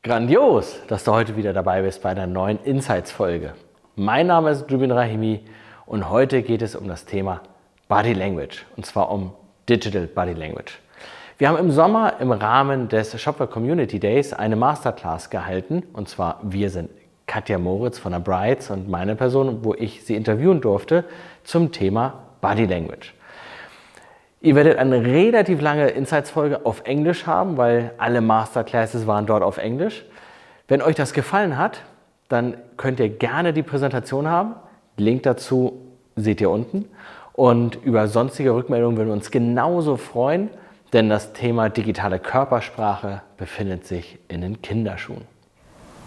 Grandios, dass du heute wieder dabei bist bei einer neuen Insights-Folge. Mein Name ist Rahimi und heute geht es um das Thema Body Language und zwar um Digital Body Language. Wir haben im Sommer im Rahmen des Shopware Community Days eine Masterclass gehalten und zwar wir sind Katja Moritz von der Brytes und meine Person, wo ich sie interviewen durfte zum Thema Body Language. Ihr werdet eine relativ lange Insights-Folge auf Englisch haben, weil alle Masterclasses waren dort auf Englisch. Wenn euch das gefallen hat, dann könnt ihr gerne die Präsentation haben. Link dazu seht ihr unten. Und über sonstige Rückmeldungen würden wir uns genauso freuen, denn das Thema digitale Körpersprache befindet sich in den Kinderschuhen.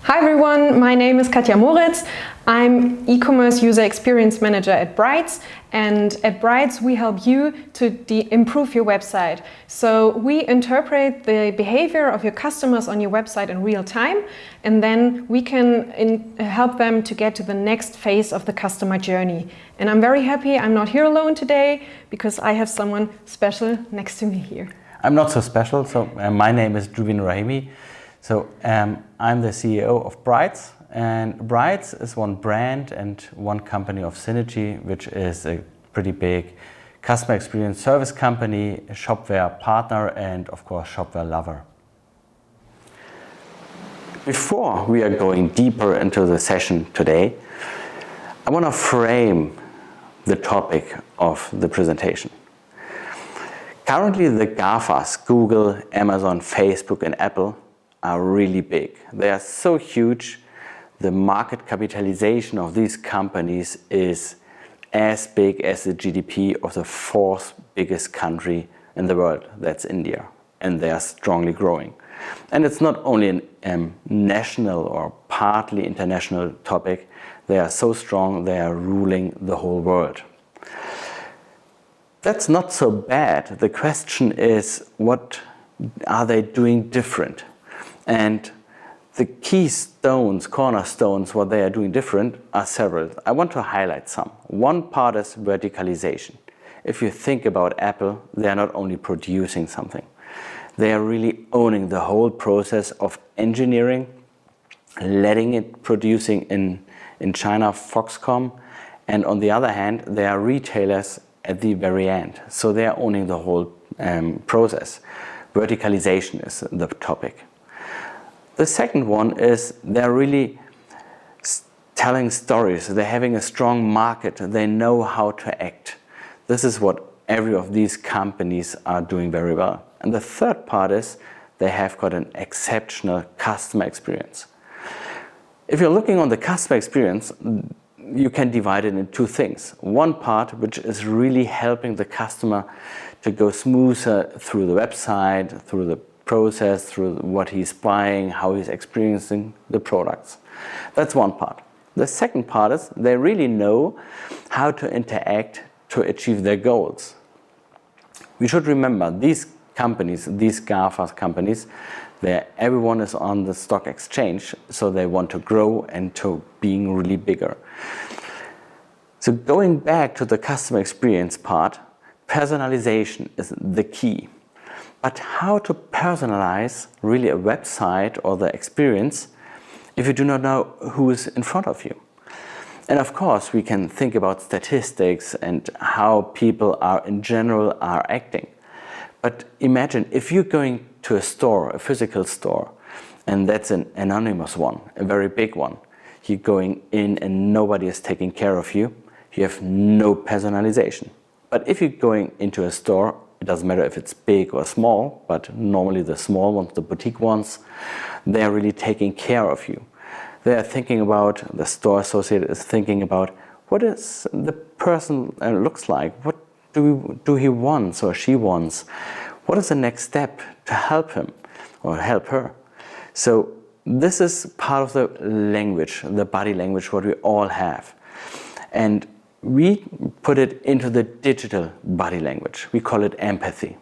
Hi everyone, my name is Katja Moritz. I'm e-commerce user experience manager at Brytes, and at Brytes we help you to improve your website. So we interpret the behavior of your customers on your website in real time, and then we can help them to get to the next phase of the customer journey. And I'm very happy I'm not here alone today because I have someone special next to me here. I'm not so special, so my name is Rahimi. So I'm the CEO of Brytes, and Brytes is one brand and one company of Synaigy, which is a pretty big customer experience service company, a Shopware partner, and of course Shopware lover. Before we are going deeper into the session today, I want to frame the topic of the presentation. Currently the GAFAs, Google, Amazon, Facebook and Apple, are really big. They are so huge. The market capitalization of these companies is as big as the GDP of the fourth biggest country in the world, that's India, and they are strongly growing. And it's not only a national or partly international topic, they are so strong they are ruling the whole world. That's not so bad. The question is, what are they doing different? And the cornerstones, what they are doing different are several. I want to highlight some. One part is verticalization. If you think about Apple, they are not only producing something, they are really owning the whole process of engineering, letting it producing in China, Foxconn, and on the other hand, they are retailers at the very end. So they are owning the whole process. Verticalization is the topic. The second one is they're really telling stories. They're having a strong market. They know how to act. This is what every of these companies are doing very well. And the third part is they have got an exceptional customer experience. If you're looking on the customer experience, you can divide it in two things. One part which is really helping the customer to go smoother through the website, through the process, through what he's buying, how he's experiencing the products. That's one part. The second part is they really know how to interact to achieve their goals. We should remember these companies, these GAFA companies, everyone is on the stock exchange, so they want to grow and to being really bigger. So going back to the customer experience part, personalization is the key. But how to personalize really a website or the experience if you do not know who is in front of you? And of course, we can think about statistics and how people are in general are acting. But imagine if you're going to a store, a physical store, and that's an anonymous one, a very big one. You're going in and nobody is taking care of you. You have no personalization. But if you're going into a store, it doesn't matter if it's big or small, but normally the small ones, the boutique ones, they are really taking care of you. They are thinking about, the store associate is thinking about what is the person looks like, what do he wants or she wants, what is the next step to help him or help her. So this is part of the language, the body language, what we all have. And we put it into the digital body language. We call it empathy.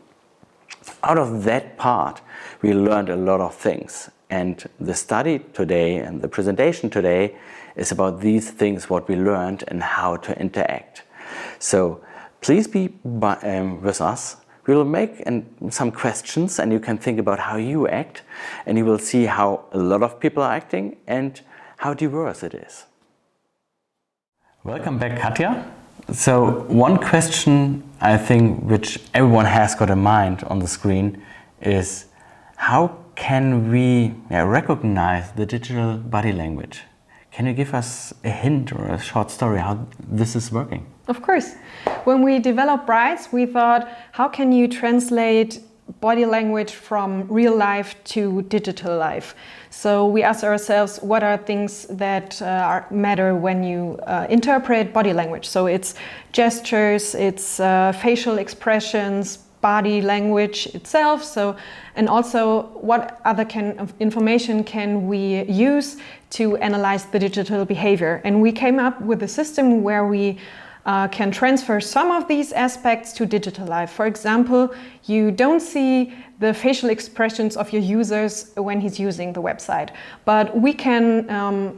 Out of that part, we learned a lot of things. And the study today and the presentation today is about these things, what we learned and how to interact. So please be with us. We'll make some questions and you can think about how you act, and you will see how a lot of people are acting and how diverse it is. Welcome back, Katja. So one question I think which everyone has got in mind on the screen is, how can we recognize the digital body language? Can you give us a hint or a short story how this is working? Of course. When we developed Brytes, we thought, how can you translate body language from real life to digital life? So we asked ourselves, what are things that matter when you interpret body language? So it's gestures, it's facial expressions, body language itself. So, and also what other information can we use to analyze the digital behavior? And we came up with a system where we can transfer some of these aspects to digital life. For example, you don't see the facial expressions of your users when he's using the website, but we can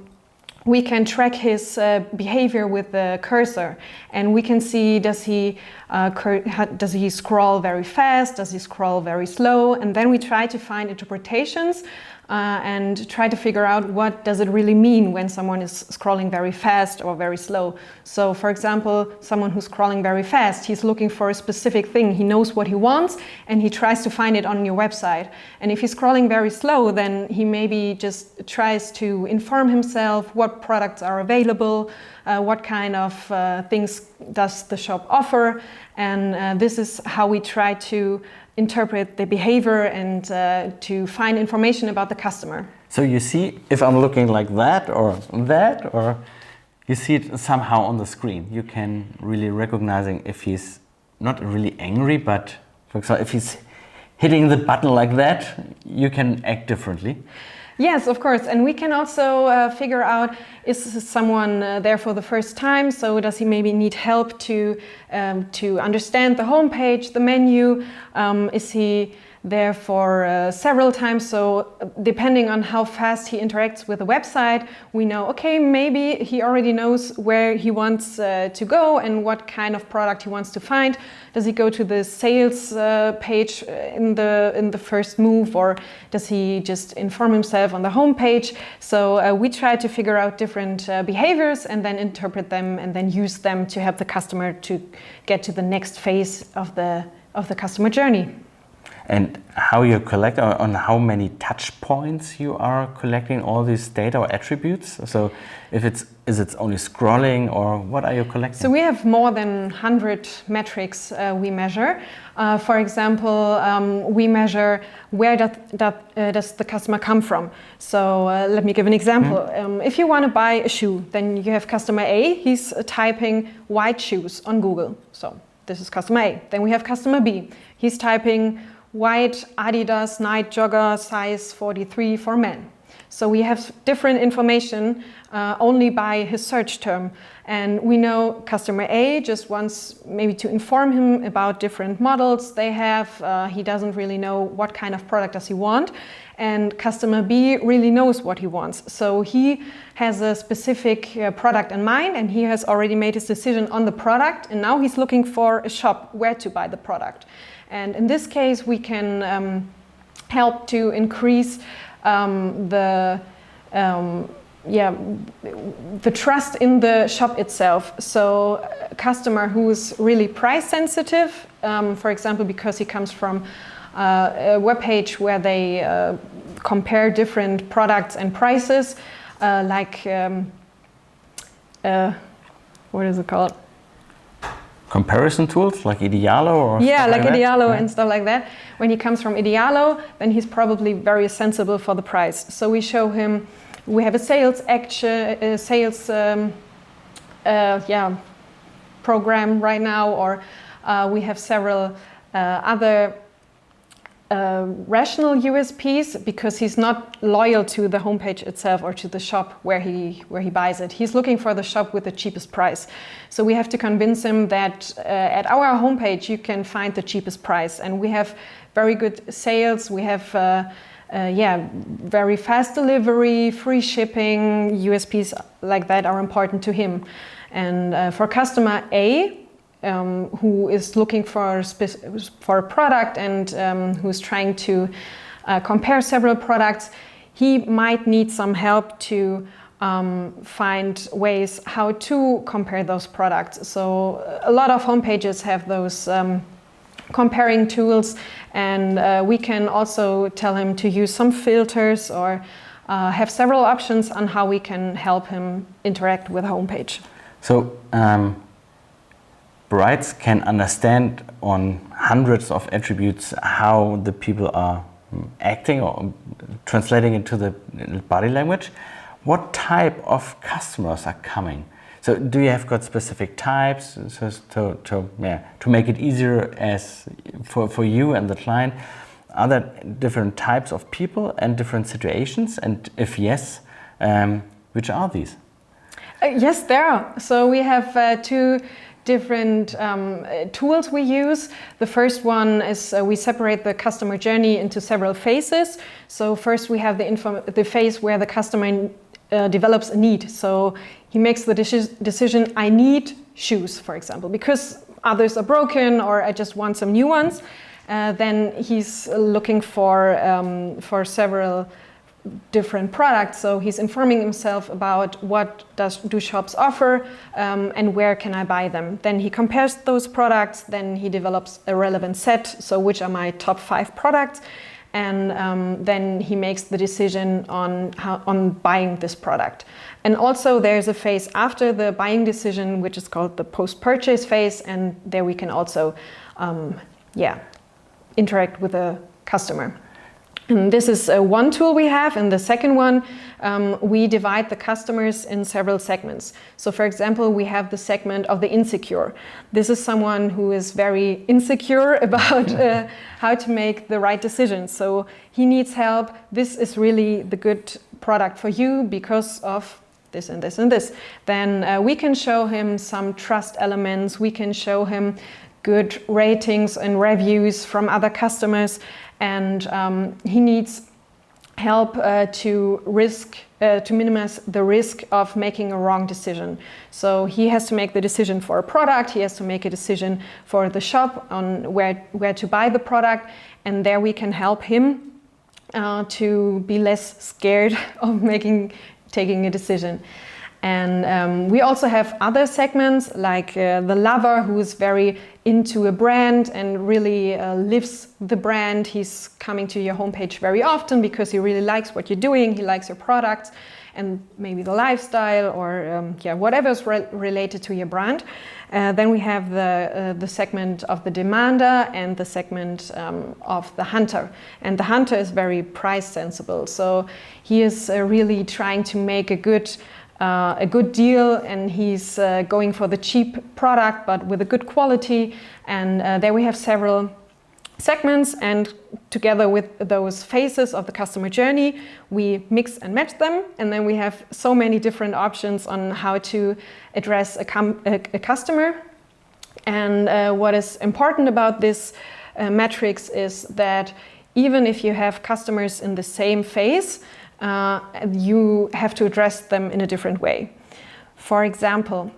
track his behavior with the cursor, and we can see, does he scroll very fast, does he scroll very slow, and then we try to find interpretations and try to figure out what does it really mean when someone is scrolling very fast or very slow. So for example, someone who's scrolling very fast, he's looking for a specific thing, he knows what he wants and he tries to find it on your website. And if he's scrolling very slow, then he maybe just tries to inform himself what products are available, what kind of things does the shop offer, and this is how we try to interpret the behavior and to find information about the customer. So you see, if I'm looking like that, or you see it somehow on the screen, you can really recognizing if he's not really angry, but for example, if he's hitting the button like that, you can act differently. Yes, of course, and we can also figure out, is someone there for the first time? So does he maybe need help to understand the homepage, the menu? Is he there for several times? So depending on how fast he interacts with the website, we know, okay, maybe he already knows where he wants to go and what kind of product he wants to find. Does he go to the sales page in the first move, or does he just inform himself on the homepage? So we try to figure out different behaviors and then interpret them and then use them to help the customer to get to the next phase of the customer journey. And how you collect, on how many touch points you are collecting all these data or attributes? So if is it only scrolling, or what are you collecting? So we have more than 100 metrics we measure. For example, we measure where does the customer come from. So let me give an example. If you want to buy a shoe, then you have customer A. He's typing white shoes on Google. So this is customer A. Then we have customer B. He's typing white Adidas night jogger size 43 for men. So we have different information only by his search term. And we know customer A just wants maybe to inform him about different models they have. He doesn't really know what kind of product does he want. And customer B really knows what he wants. So he has a specific product in mind, and he has already made his decision on the product. And now he's looking for a shop where to buy the product. And in this case, we can help to increase the trust in the shop itself. So a customer who's really price sensitive, for example, because he comes from a webpage where they compare different products and prices, like what is it called? Comparison tools like Idealo or yeah, stuff like Idealo that? And stuff like that. When he comes from Idealo, then he's probably very sensible for the price. So we show him, we have a sales program right now, or we have several other rational USPs, because he's not loyal to the homepage itself or to the shop where he buys it. He's looking for the shop with the cheapest price. So we have to convince him that at our homepage you can find the cheapest price, and we have very good sales. We have very fast delivery, free shipping. USPs like that are important to him. And for customer A, who is looking for a product and who's trying to compare several products, he might need some help to find ways how to compare those products. So a lot of homepages have those comparing tools, and we can also tell him to use some filters or have several options on how we can help him interact with a homepage. So Brytes can understand on hundreds of attributes how the people are acting or translating into the body language. What type of customers are coming? So do you have got specific types to make it easier as for you and the client? Are there different types of people and different situations? And if yes, which are these? Yes, there are. So we have two different tools we use. The first one is we separate the customer journey into several phases. So first we have the phase where the customer develops a need. So he makes the decision, I need shoes, for example, because others are broken or I just want some new ones. Then he's looking for several different products. So he's informing himself about what do shops offer and where can I buy them. Then he compares those products, then he develops a relevant set, so which are my top 5 products, and then he makes the decision on buying this product. And also there's a phase after the buying decision, which is called the post-purchase phase, and there we can also interact with the customer. And this is one tool we have, and the second one, we divide the customers in several segments. So for example, we have the segment of the insecure. This is someone who is very insecure about how to make the right decisions. So he needs help. This is really the good product for you because of this and this and this. Then we can show him some trust elements. We can show him good ratings and reviews from other customers. And he needs help to minimize the risk of making a wrong decision. So he has to make the decision for a product, he has to make a decision for the shop on where to buy the product, and there we can help him to be less scared of taking a decision. And we also have other segments like the lover, who is very into a brand and really lives the brand. He's coming to your homepage very often because he really likes what you're doing, he likes your products and maybe the lifestyle or whatever is related to your brand. Then we have the segment of the demander and the segment of the hunter. And the hunter is very price sensible. So he is really trying to make a good deal, and he's going for the cheap product but with a good quality. And there we have several segments, and together with those phases of the customer journey we mix and match them, and then we have so many different options on how to address a customer. And what is important about this matrix is that even if you have customers in the same phase, you have to address them in a different way. For example,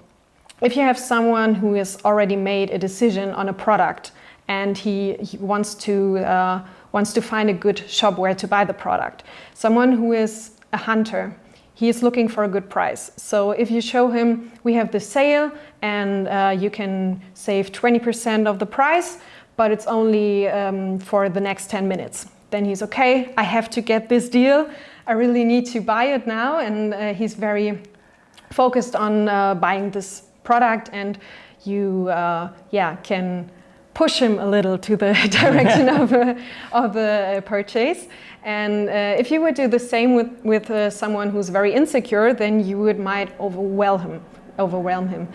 if you have someone who has already made a decision on a product and he wants to find a good shop where to buy the product, someone who is a hunter, he is looking for a good price. So if you show him we have the sale and you can save 20% of the price, but it's only for the next 10 minutes, then he's okay, I have to get this deal. I really need to buy it now, and he's very focused on buying this product, and you can push him a little to the direction of the purchase. And if you would do the same with someone who's very insecure, then you might overwhelm him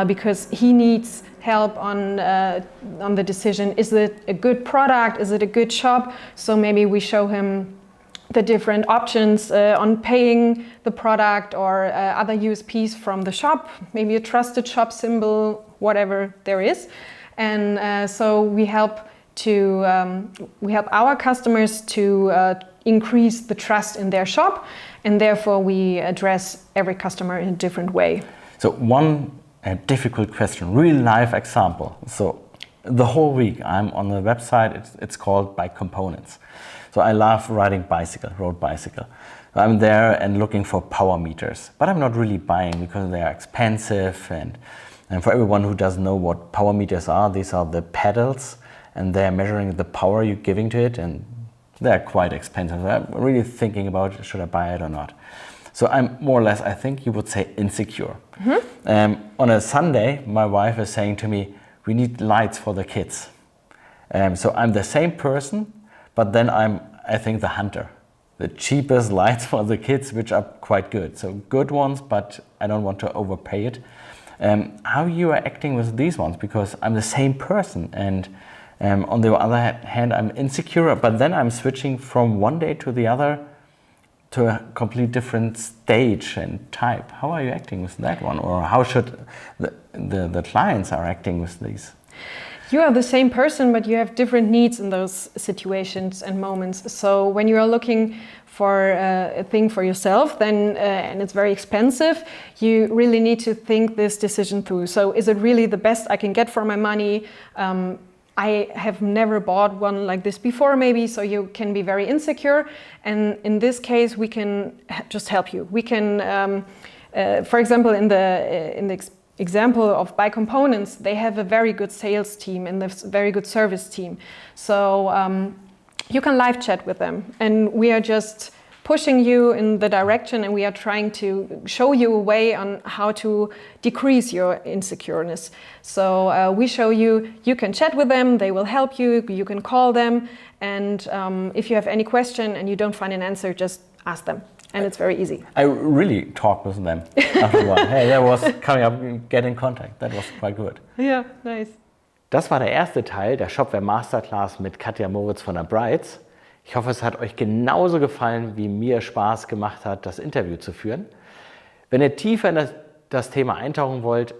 because he needs help on the decision. Is it a good product? Is it a good shop? So maybe we show him the different options on paying the product or other USPs from the shop, maybe a trusted shop symbol, whatever there is. And so we help our customers to increase the trust in their shop, and therefore we address every customer in a different way. So one a difficult question, real life example. So the whole week I'm on the website, it's called By Components. So I love riding road bicycle. I'm there and looking for power meters, but I'm not really buying because they are expensive. And for everyone who doesn't know what power meters are, these are the pedals and they're measuring the power you're giving to it, and they're quite expensive. I'm really thinking about, should I buy it or not? So I'm more or less, I think you would say, insecure. On a Sunday, my wife is saying to me, we need lights for the kids. So I'm the same person, but then I think, the hunter. The cheapest lights for the kids, which are quite good. So good ones, but I don't want to overpay it. How you are acting with these ones, because I'm the same person, and on the other hand, I'm insecure, but then I'm switching from one day to the other to a complete different stage and type. How are you acting with that one? Or how should the clients are acting with these? You are the same person, but you have different needs in those situations and moments. So when you are looking for a thing for yourself, then and it's very expensive, you really need to think this decision through. So is it really the best I can get for my money? I have never bought one like this before, maybe, so you can be very insecure. And in this case, we can just help you. We can, for example, in the example of By Components, they have a very good sales team and a very good service team. So you can live chat with them, and we are just pushing you in the direction, and we are trying to show you a way on how to decrease your insecureness. So we show you, you can chat with them, they will help you, you can call them, and if you have any question and you don't find an answer, just ask them. And it's very easy. I really talked with them after a while. Hey, that was coming up, get in contact. That was quite good. Yeah, nice. Das war der erste Teil der Shopware Masterclass mit Katja Moritz von der brytes. Ich hoffe, es hat euch genauso gefallen, wie mir Spaß gemacht hat, das Interview zu führen. Wenn ihr tiefer in das Thema eintauchen wollt,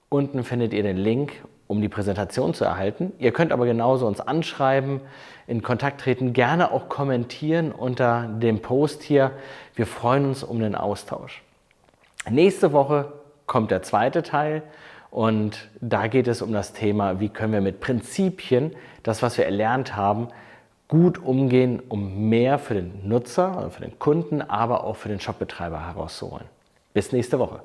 unten findet ihr den Link, um die Präsentation zu erhalten. Ihr könnt aber genauso uns anschreiben, in Kontakt treten, gerne auch kommentieren unter dem Post hier. Wir freuen uns um den Austausch. Nächste Woche kommt der zweite Teil und da geht es um das Thema, wie können wir mit Prinzipien, das was wir erlernt haben, gut umgehen, um mehr für den Nutzer, also für den Kunden, aber auch für den Shopbetreiber herauszuholen. Bis nächste Woche.